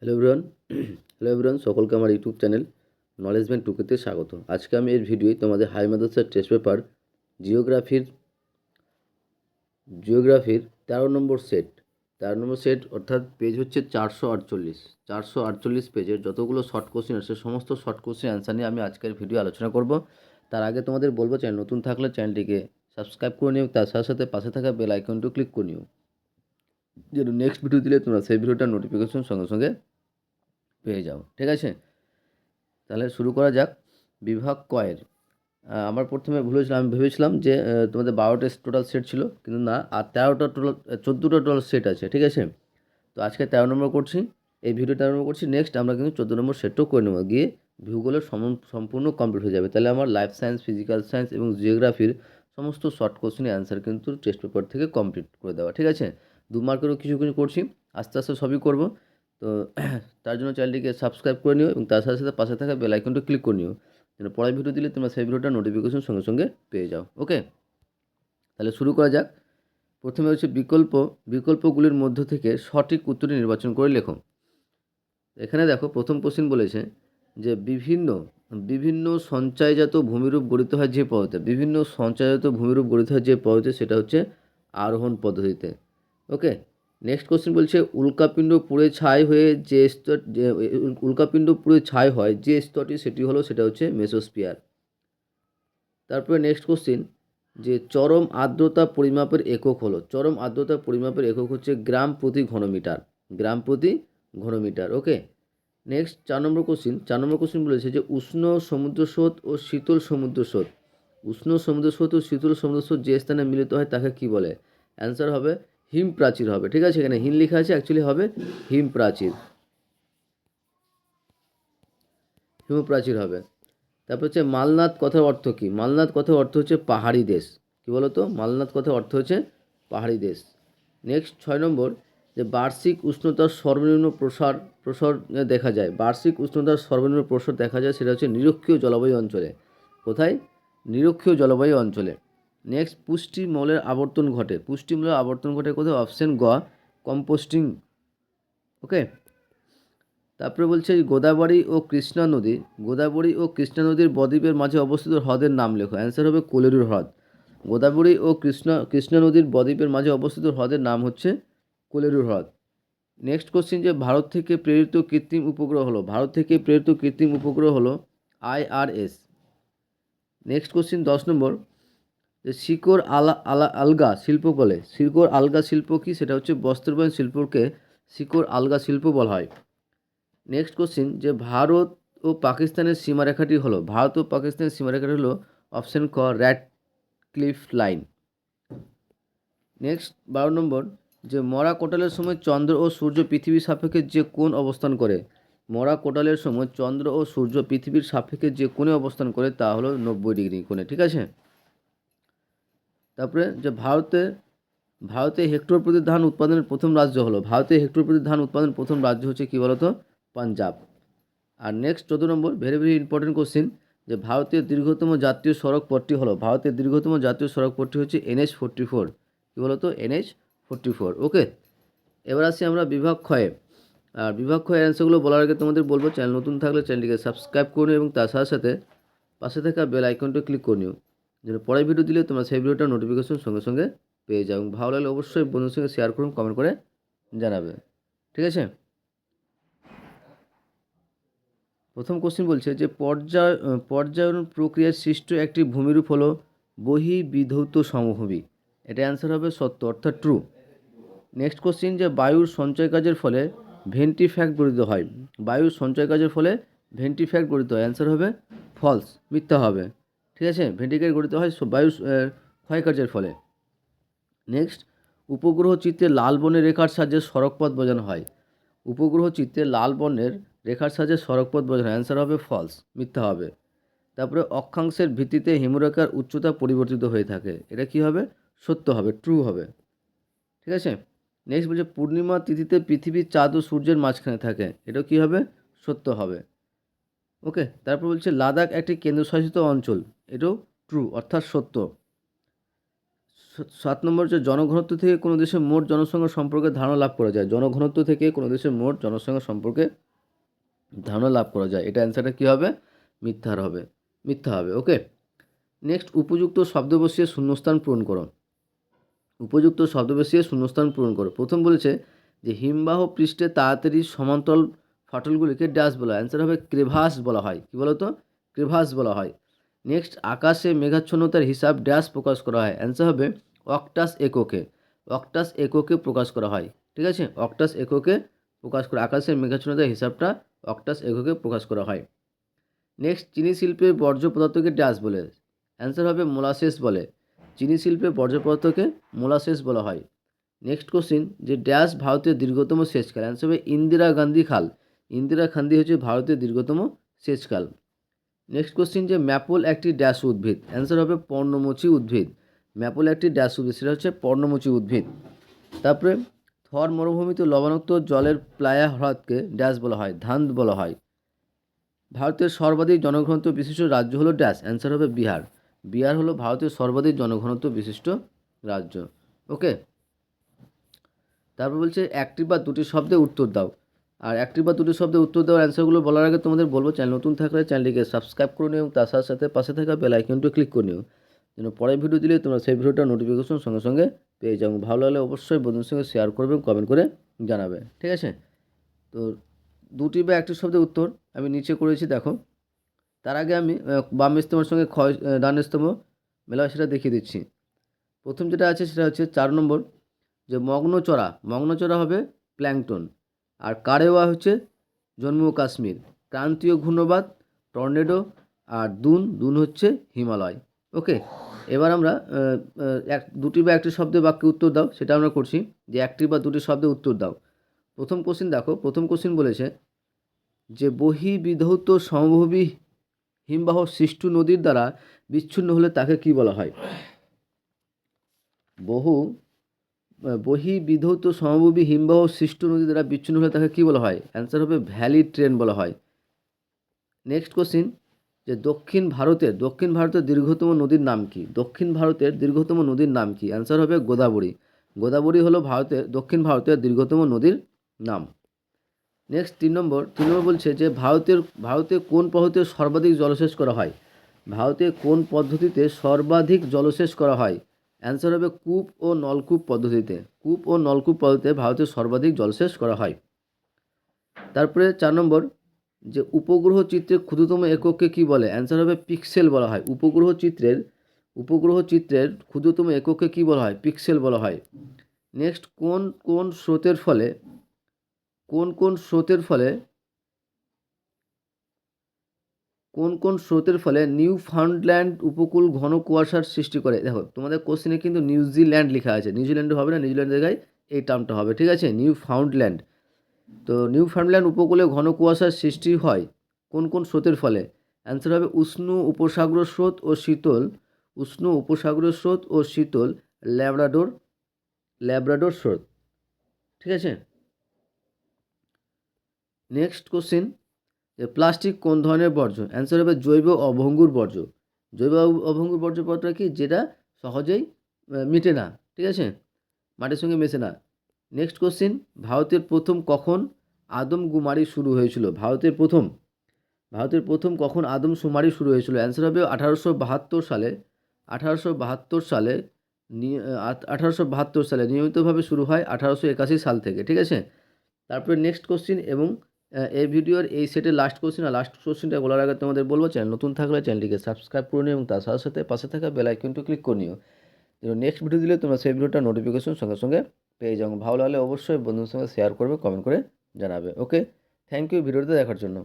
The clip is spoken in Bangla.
হ্যালো এভরিওয়ান সকলকে আমার ইউটিউব চ্যানেল নলেজমেন্ট টুকুতে স্বাগত। আজকে আমি এর ভিডিওয় তোমাদের হাই মাদ্রাসার টেস্ট পেপার জিওগ্রাফির 13 নম্বর সেট অর্থাৎ পেজ হচ্ছে 448 পেজের যতগুলো শর্ট কোশ্চেন আছে সমস্ত শর্ট কোশ্চেন অ্যান্সার নিয়ে আমি আজকের ভিডিও আলোচনা করব। তার আগে তোমাদের বলবো, চ্যানেল নতুন থাকলে চ্যানেলটিকে সাবস্ক্রাইব করে নিও, তার সাথে সাথে পাশে থাকা বেল আইকনটিও ক্লিক করে নিও, যেন নেক্সট ভিডিও দিলে তোমরা সেই ভিডিওটার নোটিফিকেশন সঙ্গে সঙ্গে পেয়ে যাও। ঠিক আছে, তাহলে শুরু করা যাক। বিভাগ কয়ের আমার প্রথমে ভুল হয়েছিল, আমি ভেবেছিলাম যে তোমাদের 12টা টোটাল সেট ছিল, কিন্তু না, আর 14টা টোটাল সেট আছে। ঠিক আছে, তো আজকে 13 নম্বর করছি, এই ভিডিও 13 নম্বর করছি। নেক্সট আমরা কিন্তু 14 নম্বর সেটটাও করে নেবো, গিয়ে ভূগোলের সম্পূর্ণ কমপ্লিট হয়ে যাবে। তাহলে আমার লাইফ সায়েন্স, ফিজিক্যাল সায়েন্স এবং জিওগ্রাফির সমস্ত শর্ট কোশ্চেনের অ্যান্সার কিন্তু টেস্ট পেপার থেকে কমপ্লিট করে দেওয়া। ঠিক আছে, 2 মার্কেরও কিছু কিছু করছি, আস্তে আস্তে সবই করব। তো তার জন্য চ্যানেলটিকে সাবস্ক্রাইব করে নিও এবং তার সাথে সাথে পাশে থাকা বেল আইকনটা ক্লিক করে নিও, যেন পরের ভিডিও দিলে তোমরা সেই ভিডিওটা নোটিফিকেশন সঙ্গে সঙ্গে পেয়ে যাও। ওকে, তাহলে শুরু করা যাক। প্রথমে হচ্ছে বিকল্পগুলির মধ্য থেকে সঠিক উত্তরটি নির্বাচন করে লেখো। এখানে দেখো, প্রথম কোশ্চেন বলেছে যে বিভিন্ন বিভিন্ন সঞ্চয়জাত ভূমিরূপ গঠিত হয় যে পদ্ধতিতে, বিভিন্ন সঞ্চয়জাত ভূমিরূপ গঠিত হয় যে পদ্ধতিতে, সেটা হচ্ছে আরোহণ পদ্ধতিতে। ওকে, নেক্সট কোশ্চেন বলছে উল্কাপিণ্ড পুড়ে ছাই হয়ে যে স্তর উল্কাপিণ্ড পুড়ে ছাই হয় যে স্তরটি, সেটা হচ্ছে মেসোস্ফিয়ার। তারপরে নেক্সট কোশ্চেন যে চরম আর্দ্রতা পরিমাপের একক হলো, চরম আর্দ্রতা পরিমাপের একক হচ্ছে গ্রাম প্রতি ঘনমিটার, গ্রাম প্রতি ঘনমিটার। ওকে, নেক্সট 4 নম্বর কোশ্চেন বলেছে যে উষ্ণ সমুদ্র স্রোত ও শীতল সমুদ্র স্রোত, উষ্ণ সমুদ্র স্রোত ও শীতল সমুদ্র স্রোত যে স্থানে মিলিত হয় তাকে কি বলে? অ্যান্সার হবে হিম প্রাচীর হবে। ঠিক আছে, এখানে হিম লেখা আছে, অ্যাকচুয়ালি হবে হিম প্রাচীর, হিমপ্রাচীর হবে। তারপর হচ্ছে মালনাদ কথার অর্থ কী? মালনাদ কথার অর্থ হচ্ছে পাহাড়ি দেশ। কী বলো তো? মালনাদ কথার অর্থ হচ্ছে পাহাড়ি দেশ। নেক্সট 6 নম্বর যে বার্ষিক উষ্ণতার সর্বনিম্ন প্রসার দেখা যায়, বার্ষিক উষ্ণতার সর্বনিম্ন প্রসার দেখা যায়, সেটা হচ্ছে নিরক্ষীয় জলবায়ু অঞ্চলে। কোথায়? নিরক্ষীয় জলবায়ু অঞ্চলে। নেক্সট পুষ্টিমলের আবর্তন ঘটে, পুষ্টিমলের আবর্তন ঘটে কোথায়? অপশন গ, কম্পোস্টিং। ওকে, তারপরে বলছে গোদাবরী ও কৃষ্ণা নদীর বদ্বীপের মাঝে অবস্থিত হ্রদের নাম লেখো। অ্যান্সার হবে কোলেরুর হ্রদ। গোদাবরী ও কৃষ্ণা নদীর বদ্বীপের মাঝে অবস্থিত হ্রদের নাম হচ্ছে কোলেরুর হ্রদ। নেক্সট কোশ্চিন যে ভারত থেকে প্রেরিত কৃত্রিম উপগ্রহ হলো IRS। নেক্সট কোশ্চিন 10 নম্বর যে শিকড় আলগা শিল্প কি? সেটা হচ্ছে বস্ত্রবায়ন শিল্পকে শিকড় আলগা শিল্প বলা হয়। নেক্সট কোশ্চিন যে ভারত ও পাকিস্তানের সীমারেখাটি হলো অপশন ক, র্যাড ক্লিফ লাইন। নেক্সট 12 নম্বর যে মরা কোটালের সময় চন্দ্র ও সূর্য পৃথিবীর সাপেক্ষে যে কোণ অবস্থান করে, মরা কোটালের সময় চন্দ্র ও সূর্য পৃথিবীর সাপেক্ষে যে কোণে অবস্থান করে তা হলো 90 ডিগ্রি কোণে। ঠিক আছে, তারপরে যে ভারতে হেক্টর প্রতি ধান উৎপাদনের প্রথম রাজ্য হচ্ছে কি বলতো? পাঞ্জাব। আর নেক্সট 14 নম্বর ভেরি ভেরি ইম্পর্টেন্ট কোশ্চিন যে ভারতের দীর্ঘতম জাতীয় সড়ক পথটি হচ্ছে NH44। কী বলতো? NH44। ওকে, এবার আসছি আমরা বিভাগ ক্ষয়ে। আর বিভাগ ক্ষয়ের অ্যান্সারগুলো বলার আগে তোমাদের বলবো, চ্যানেল নতুন থাকলে চ্যানেলটিকে সাবস্ক্রাইব করে নিও এবং তার সাথে সাথে পাশে থাকা বেল আইকনটা ক্লিক করে নিও, যেন পরের ভিডিও দিলে তোমরা সেই ভিডিওটার নোটিফিকেশন সঙ্গে সঙ্গে পেয়ে যাও। এবং ভালো লাগলে অবশ্যই বন্ধুদের সঙ্গে শেয়ার করুন, কমেন্ট করে জানাবে। ঠিক আছে, প্রথম কোশ্চেন বলছে যে পর্যায়ন প্রক্রিয়ায় সৃষ্ট একটি ভূমিরূপ হলো বহির্বিধৌত সমভূমি। এটা অ্যান্সার হবে সত্য, অর্থাৎ ট্রু। নেক্সট কোশ্চেন যে বায়ুর সঞ্চয় কাজের ফলে ভেন্টিফ্যাক্ট গঠিত হয়, অ্যান্সার হবে ফলস, মিথ্যা হবে। ঠিক আছে, ভেন্টিফ্যাক্ট গঠিত হয় বায়ুর ক্ষয়কার্যের ফলে। নেক্সট উপগ্রহ চিত্রে লাল বর্ণের রেখার সাহায্যে সড়কপথ বোঝানো হয়, অ্যান্সার হবে ফলস, মিথ্যা হবে। তারপরে অক্ষাংশের ভিত্তিতে হিমরেখার উচ্চতা পরিবর্তিত হয়ে থাকে, এটা কি হবে? সত্য হবে, ট্রু হবে। ঠিক আছে, নেক্সট বলছে পূর্ণিমা তিথিতে পৃথিবীর চাঁদ ও সূর্যের মাঝখানে থাকে, এটাও কি হবে? সত্য হবে। ওকে, তারপর বলছে লাদাখ একটি কেন্দ্রশাসিত অঞ্চল, এটাও ট্রু, অর্থাৎ সত্য। 7 নম্বর হচ্ছে জনঘনত্ব থেকে কোনো দেশের মোট জনসংখ্যা সম্পর্কে ধারণা লাভ করা যায়। জনঘনত্ব থেকে কোনো দেশের মোট জনসংখ্যা সম্পর্কে ধারণা লাভ করা যায়। এটা অ্যান্সারটা কী হবে? মিথ্যা হবে। ওকে, নেক্সট উপযুক্ত শব্দ বসিয়ে শূন্যস্থান পূরণ করো। উপযুক্ত শব্দ বসিয়ে শূন্যস্থান পূরণ করো। প্রথম বলেছে যে হিমবাহ পৃষ্ঠে তাড়াতাড়ি সমান্তরাল ফাটলগুলিকে ড্যাশ বলা হয়। অ্যান্সার হবে ক্রেভাস বলা হয়। কী বলো তো? ক্রেভাস বলা হয়। নেক্সট আকাশে মেঘাচ্ছন্নতার হিসাব ড্যাশ প্রকাশ করা হয়। অ্যান্সার হবে অক্টাস এককে। অক্টাস এককে প্রকাশ করা হয়। ঠিক আছে, অক্টাস এককে প্রকাশ করা, আকাশের মেঘাচ্ছন্নতার হিসাবটা অক্টাস এককে প্রকাশ করা হয়। নেক্সট চিনি শিল্পের বর্জ্য পদার্থকে ড্যাশ বলে। অ্যান্সার হবে মোলাসেস বলে। চিনি শিল্পের বর্জ্য পদার্থকে মোলাসেস বলা হয়। নেক্সট কোশ্চিন যে ড্যাশ ভারতের দীর্ঘতম সেচ খাল। অ্যান্সার হবে ইন্দিরা গান্ধী খাল। ইন্দিরা গান্ধী হচ্ছে ভারতের দীর্ঘতম সেচ খাল। নেক্সট কোশ্চিন যে ম্যাপল একটি ড্যাশ উদ্ভিদ। অ্যান্সার হবে পর্ণমোচী উদ্ভিদ। ম্যাপল একটি ড্যাশ উদ্ভিদ, সেটা হচ্ছে পর্ণমোচী উদ্ভিদ। তারপরে থর মরুভূমিতে লবণাক্ত জলের প্লায়া হ্রদকে ড্যাশ বলা হয়, ধান্দ বলা হয়। ভারতের সর্বাধিক জনঘনত্ব বিশিষ্ট রাজ্য হলো ড্যাশ। অ্যান্সার হবে বিহার। বিহার হলো ভারতের সর্বাধিক জনঘনত্ব বিশিষ্ট রাজ্য। ওকে, তারপর বলছে একটি বা দুটি শব্দে উত্তর দাও। আর একটি বা দুটি শব্দে উত্তর দেওয়ার অ্যান্সারগুলো বলার আগে তোমাদের বলবো, চ্যানেল নতুন থাকলে চ্যানেলটিকে সাবস্ক্রাইব করে নিও এবং তার সাথে সাথে পাশে থাকা বেল আইকনটি ক্লিক করে নিও, যেন পরের ভিডিও দিলে তোমরা সেই ভিডিওটা নোটিফিকেশন সঙ্গে সঙ্গে পেয়ে যাও। ভালো লাগলে অবশ্যই বন্ধুদের সঙ্গে শেয়ার করবে, কমেন্ট করে জানাবে। ঠিক আছে, তো দুটি বা একটি শব্দের উত্তর আমি নিচে করেছি, দেখো। তার আগে আমি বাম স্তম্ভের সঙ্গে ডান স্তম্ভ মেলা সেটা দেখিয়ে দিচ্ছি। প্রথম যেটা আছে সেটা হচ্ছে 4 নম্বর, যে মগ্নচড়া হবে প্ল্যাংটন। আর কারেওয়া হচ্ছে জম্মু ও কাশ্মীর। ক্রান্তীয় ঘূর্ণবাদ টর্নেডো। আর দুন হচ্ছে হিমালয়। ওকে, এবার আমরা দুটি বা একটি শব্দে বাক্যে উত্তর দাও, সেটা আমরা করছি, যে একটি বা দুটি শব্দে উত্তর দাও। প্রথম কোশ্চিন দেখো, প্রথম কোশ্চিন বলেছে যে বহির্বিধৌত সমভূমি হিমবাহ সৃষ্ট নদীর দ্বারা বিচ্ছিন্ন হলে তাকে কি বলা হয়? বহির্বিধৌত সমভূমি হিমবাহ সৃষ্ট নদী দ্বারা বিচ্ছিন্ন হলে তাকে কী বলা হয়? অ্যান্সার হবে ভ্যালি ট্রেন বলা হয়। নেক্সট কোশ্চিন, যে দক্ষিণ ভারতের দীর্ঘতম নদীর নাম কি? দক্ষিণ ভারতের দীর্ঘতম নদীর নাম কি? অ্যান্সার হবে গোদাবরী। গোদাবরী হলো দক্ষিণ ভারতের দীর্ঘতম নদীর নাম। নেক্সট 3 নম্বর বলছে যে ভারতে কোন পদ্ধতিতে সর্বাধিক জলসেচ করা হয়? ভারতে কোন পদ্ধতিতে সর্বাধিক জলসেচ করা হয়? অ্যান্সার হবে কূপ ও নলকূপ পদ্ধতিতে। কূপ ও নলকূপ পদ্ধতিতে ভারতে সর্বাধিক জলসেচ করা হয়। তারপরে 4 নম্বর, যে উপগ্রহ চিত্রের ক্ষুদ্রতম এককে কি বলে? অ্যান্সার হবে পিক্সেল বলা হয়। উপগ্রহ চিত্রের ক্ষুদ্রতম এককে কি বলা হয়? পিক্সেল বলা হয়। নেক্সট, কোন স্রোতের ফলে নিউ ফাউন্ডল্যান্ড উপকূল ঘন কুয়াশার সৃষ্টি করে? দেখো তোমাদের কোশ্চেনে কিন্তু নিউজিল্যান্ড লেখা আছে, নিউজিল্যান্ড হবে না, নিউজিল্যান্ড জায়গায় এই টার্মটা হবে। ঠিক আছে, নিউ ফাউন্ডল্যান্ড। তো নিউ ফাউন্ডল্যান্ড উপকূলে ঘন কুয়াশার সৃষ্টি হয় কোন স্রোতের ফলে? অ্যান্সার হবে উষ্ণ উপসাগর স্রোত ও শীতল ল্যাব্রাডোর স্রোত। ঠিক আছে, নেক্সট কোশ্চেন, যে প্লাস্টিক কোন ধরনের বর্জ্য? অ্যান্সার হবে জৈব অভঙ্গুর বর্জ্য। জৈব অভঙ্গুর বর্জ্য পদার্থটা কি? যেটা সহজেই মিটে না, ঠিক আছে, মাটির সঙ্গে মেশে না। নেক্সট কোশ্চেন, ভারতের প্রথম কখন আদমশুমারি শুরু হয়েছিল? ভারতের প্রথম কখন আদমশুমারি শুরু হয়েছিল? অ্যান্সার হবে 1872 সালে। 1872 সালে নিয়মিতভাবে শুরু হয় 1881 সাল থেকে। ঠিক আছে, তারপরে নেক্সট কোশ্চিন এবং এই ভিডিওর এই সেটের লাস্ট কোশ্চিনটা বলার আগে তোমাদের বলবো, চ্যানেল নতুন থাকলে চ্যানেলটিকে সাবস্ক্রাইব করে নিও এবং তার সাথে সাথে পাশে থাকা বেল আইকনটি ক্লিক করে নিও, যেন নেক্সট ভিডিও দিলে তোমরা সেই ভিডিওটা নোটিফিকেশন সঙ্গে সঙ্গে পেয়ে যাও। ভালো লাগলে অবশ্যই বন্ধুদের সঙ্গে শেয়ার করবে, কমেন্ট করে জানাবে। ওকে, থ্যাংক ইউ ভিডিওটা দেখার জন্য।